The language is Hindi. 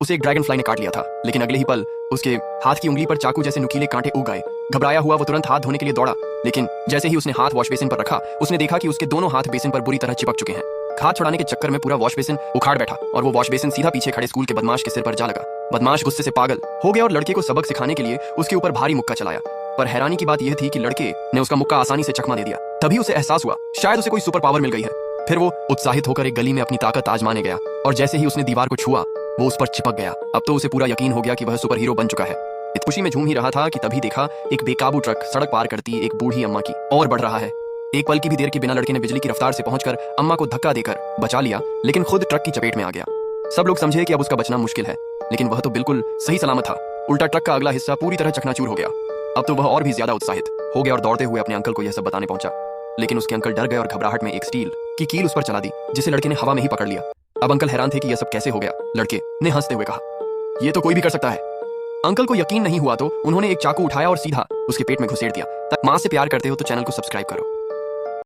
उसे एक ड्रैगन फ्लाई ने काट लिया था, लेकिन अगले ही पल उसके हाथ की उंगली पर चाकू जैसे नुकीले कांटे उग गए। घबराया हुआ वो तुरंत हाथ धोने के लिए दौड़ा, लेकिन जैसे ही उसने हाथ वॉश बेसिन पर रखा, उसने देखा कि उसके दोनों हाथ बेसिन पर बुरी तरह चिपक चुके हैं। हाथ छुड़ाने के चक्कर में पूरा वॉश बेसिन उखाड़ बैठा और वो वॉश बेसिन सीधा पीछे खड़े स्कूल के बदमाश के सिर पर जा लगा। बदमाश गुस्से से पागल हो गया और लड़के को सबक सिखाने के लिए उसके ऊपर भारी मुक्का चलाया। पर हैरानी की बात यह थी कि लड़के ने उसका मुक्का आसानी से चकमा दे दिया। तभी उसे एहसास हुआ शायद उसे कोई सुपर पावर मिल गई है। फिर वो उत्साहित होकर एक गली में अपनी ताकत आजमाने गया और जैसे ही उसने दीवार को छुआ, वो उस पर चिपक गया। अब तो उसे पूरा यकीन हो गया कि वह सुपर हीरो बन चुका है। इस खुशी में झूम ही रहा था कि तभी देखा एक बेकाबू ट्रक सड़क पार करती एक बूढ़ी अम्मा की और बढ़ रहा है। एक पल की भी देर के बिना लड़के ने बिजली की रफ्तार से पहुंचकर अम्मा को धक्का देकर बचा लिया, लेकिन खुद ट्रक की चपेट में आ गया। सब लोग समझे कि अब उसका बचना मुश्किल है, लेकिन वह तो बिल्कुल सही सलामत था। उल्टा ट्रक का अगला हिस्सा पूरी तरह चकनाचूर हो गया। अब तो वह और भी ज्यादा उत्साहित हो गया और दौड़ते हुए अपने अंकल को यह सब बताने पहुंचा। लेकिन उसके अंकल डर गए और घबराहट में एक स्टील की कील उस पर चला दी, जिसे लड़के ने हवा में ही पकड़ लिया। अब अंकल हैरान थे कि यह सब कैसे हो गया। लड़के ने हंसते हुए कहा, यह तो कोई भी कर सकता है। अंकल को यकीन नहीं हुआ तो उन्होंने एक चाकू उठाया और सीधा उसके पेट में घुसेड़ दिया। तब मां से प्यार करते हो तो चैनल को सब्सक्राइब करो।